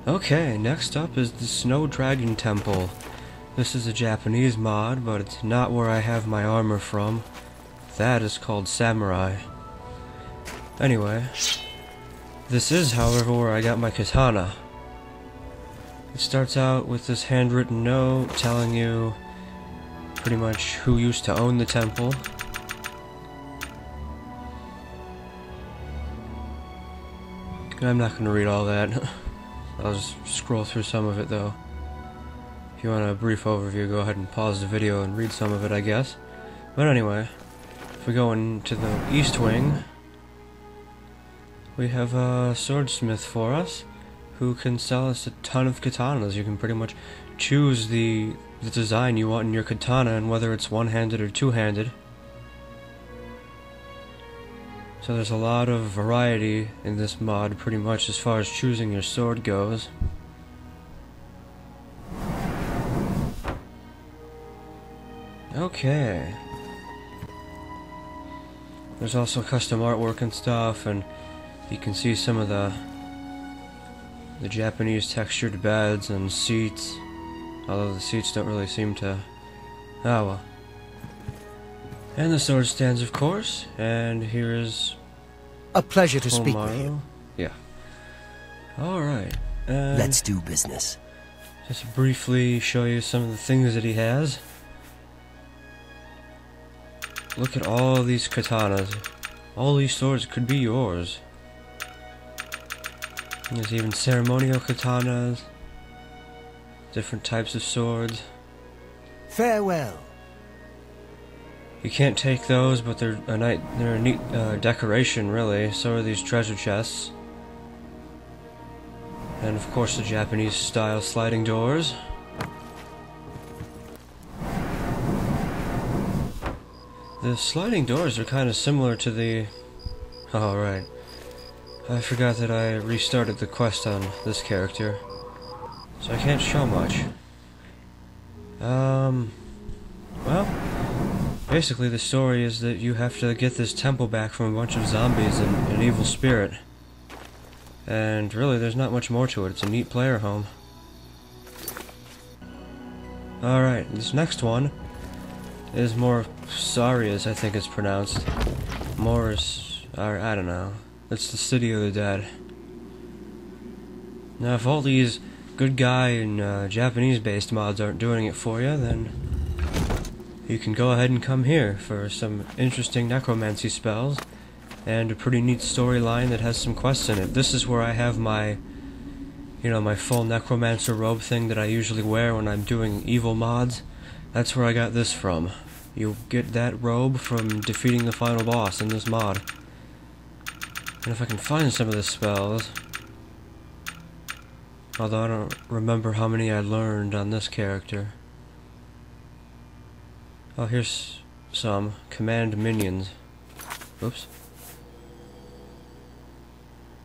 Okay, next up is the Snow Dragon Temple. This is a Japanese mod, but it's not where I have my armor from. That is called Samurai. Anyway, this is, however, where I got my katana. It starts out with this handwritten note telling you pretty much who used to own the temple. I'm not going to read all that. I'll just scroll through some of it though. If you want a brief overview, go ahead and pause the video and read some of it, I guess. But anyway, if we go into the east wing, we have a swordsmith for us who can sell us a ton of katanas. You can pretty much choose the design you want in your katana and whether it's one-handed or two-handed. So there's a lot of variety in this mod, pretty much as far as choosing your sword goes. Okay. There's also custom artwork and stuff, and you can see some of the Japanese textured beds and seats, although the seats don't really seem to... oh well. And the sword stands, of course, and here is... a pleasure to speak with you. Yeah. Alright. Let's do business. Just briefly show you some of the things that he has. Look at all these katanas. All these swords could be yours. And there's even ceremonial katanas. Different types of swords. Farewell. You can't take those, but they're a neat decoration, really. So are these treasure chests. And of course the Japanese style sliding doors. The sliding doors are kind of similar to the... oh, right. I forgot that I restarted the quest on this character, so I can't show much. Well, basically the story is that you have to get this temple back from a bunch of zombies and an evil spirit. And really, there's not much more to it. It's a neat player home. Alright, this next one is Morsarius, I think it's pronounced. Morris, or I don't know. It's the City of the Dead. Now, if all these good guy and Japanese-based mods aren't doing it for you, then you can go ahead and come here for some interesting necromancy spells and a pretty neat storyline that has some quests in it. This is where I have my, my full necromancer robe thing that I usually wear when I'm doing evil mods. That's where I got this from. You get that robe from defeating the final boss in this mod. And if I can find some of the spells, although I don't remember how many I learned on this character. Oh, here's some. Command minions. Oops.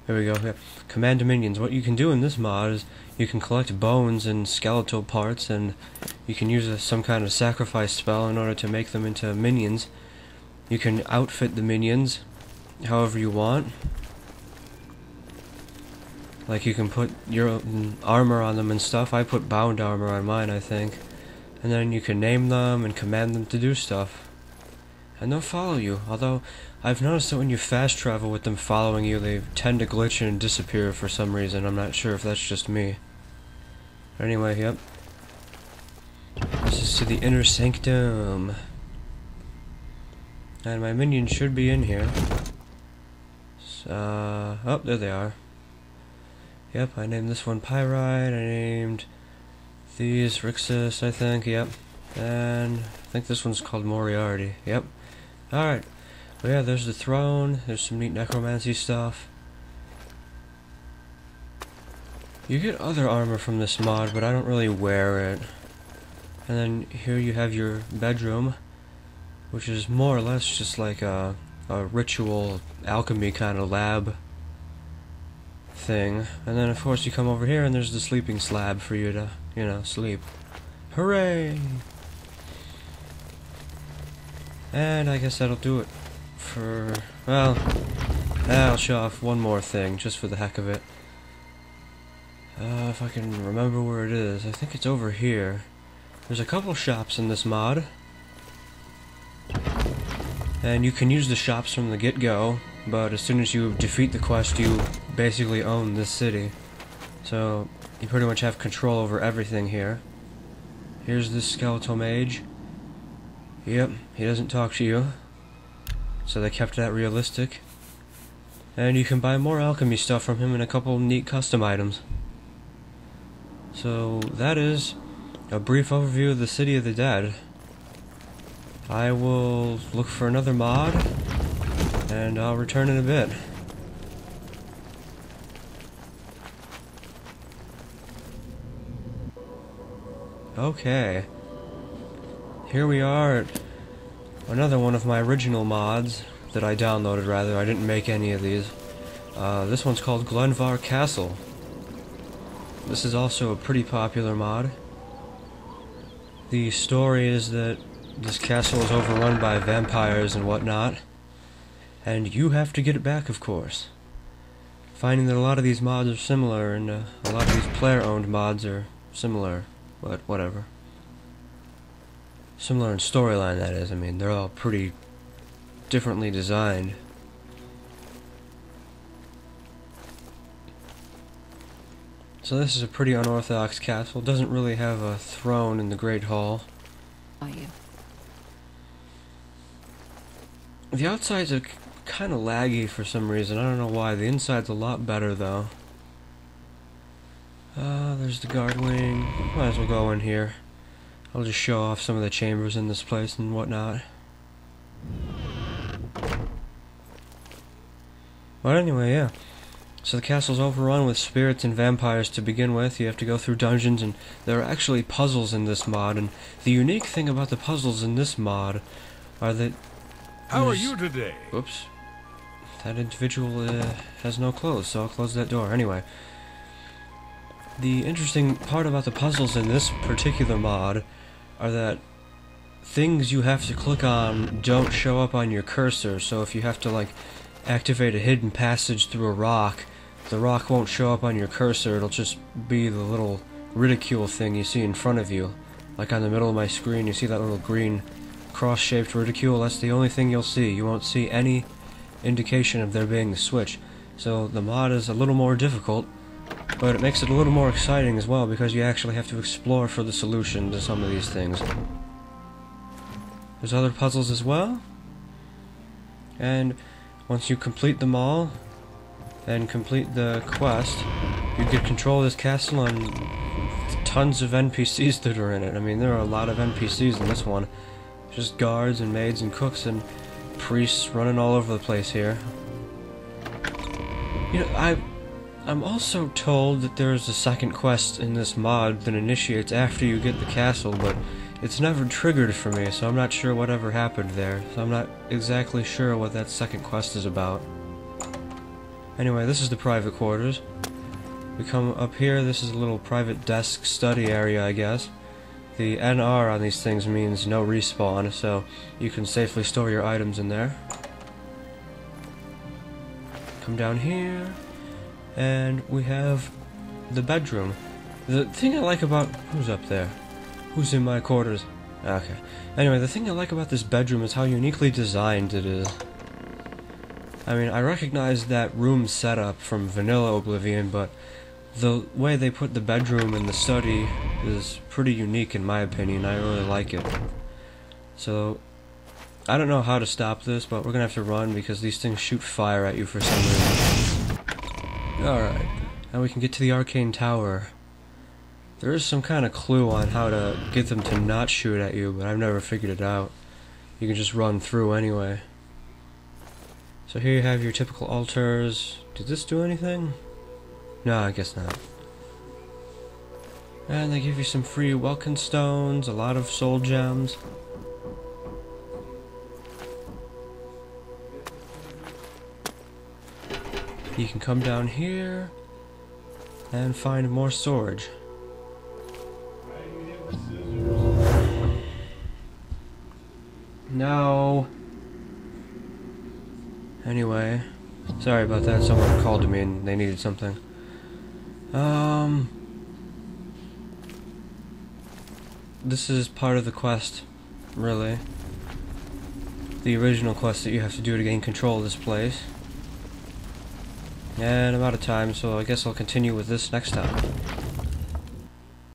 There we go. Yeah. Command minions. What you can do in this mod is you can collect bones and skeletal parts, and you can use some kind of sacrifice spell in order to make them into minions. You can outfit the minions however you want. Like, you can put your armor on them and stuff. I put bound armor on mine, I think. And then you can name them and command them to do stuff. And they'll follow you. Although, I've noticed that when you fast travel with them following you, they tend to glitch and disappear for some reason. I'm not sure if that's just me. But anyway, yep. This is to the inner sanctum. And my minions should be in here. Oh, there they are. Yep, I named this one Pyrite, I named these Rixus, I think, yep. And I think this one's called Moriarty, yep. Alright, well yeah, there's the throne, there's some neat necromancy stuff. You get other armor from this mod, but I don't really wear it. And then here you have your bedroom, which is more or less just like a ritual alchemy kind of lab thing. And then of course you come over here and there's the sleeping slab for you to, sleep. Hooray! And I guess that'll do it for, well, I'll show off one more thing just for the heck of it. If I can remember where it is, I think it's over here. There's a couple shops in this mod, and you can use the shops from the get-go, but as soon as you defeat the quest, you basically own this city. So, you pretty much have control over everything here. Here's this skeletal mage. Yep, he doesn't talk to you, so they kept that realistic. And you can buy more alchemy stuff from him and a couple neat custom items. So that is a brief overview of the City of the Dead. I will look for another mod, and I'll return in a bit. Okay. Here we are at another one of my original mods that I downloaded, rather. I didn't make any of these. This one's called Glenvar Castle. This is also a pretty popular mod. The story is that this castle is overrun by vampires and whatnot, and you have to get it back, of course. Finding that a lot of these mods are similar, and a lot of these player-owned mods are similar, but whatever. Similar in storyline, that is. I mean, they're all pretty differently designed. So this is a pretty unorthodox castle. It doesn't really have a throne in the Great Hall. Are you? The outsides are kind of laggy for some reason. I don't know why. The inside's a lot better, though. There's the guard wing. Might as well go in here. I'll just show off some of the chambers in this place and whatnot. But anyway, yeah. So the castle's overrun with spirits and vampires to begin with. You have to go through dungeons, and there are actually puzzles in this mod. And the unique thing about the puzzles in this mod are that... How are you today? Whoops. That individual has no clothes, so I'll close that door. Anyway. The interesting part about the puzzles in this particular mod are that things you have to click on don't show up on your cursor. So if you have to, like, activate a hidden passage through a rock, the rock won't show up on your cursor. It'll just be the little ridicule thing you see in front of you. Like on the middle of my screen, you see that little green cross-shaped ridicule. That's the only thing you'll see. You won't see any indication of there being a switch. So the mod is a little more difficult, but it makes it a little more exciting as well, because you actually have to explore for the solution to some of these things. There's other puzzles as well, and once you complete them all and complete the quest, you get control of this castle and tons of NPCs that are in it. I mean, there are a lot of NPCs in this one. Just guards and maids and cooks and priests running all over the place here. You know, I'm also told that there's a second quest in this mod that initiates after you get the castle, but it's never triggered for me, so I'm not sure whatever happened there. So I'm not exactly sure what that second quest is about. Anyway, this is the private quarters. We come up here, this is a little private desk study area, I guess. The NR on these things means no respawn, so you can safely store your items in there. Come down here, and we have the bedroom. The thing I like about... Who's up there? Who's in my quarters? Okay. Anyway, the thing I like about this bedroom is how uniquely designed it is. I mean, I recognize that room setup from vanilla Oblivion, but the way they put the bedroom in the study is pretty unique in my opinion. I really like it. So, I don't know how to stop this, but we're gonna have to run because these things shoot fire at you for some reason. Alright, now we can get to the arcane tower. There is some kind of clue on how to get them to not shoot at you, but I've never figured it out. You can just run through anyway. So here you have your typical altars. Did this do anything? No, I guess not. And they give you some free welkin stones, a lot of soul gems. You can come down here and find more storage. No. Anyway, sorry about that. Someone called to me and they needed something. This is part of the quest, really. The original quest that you have to do to gain control of this place. And I'm out of time, so I guess I'll continue with this next time.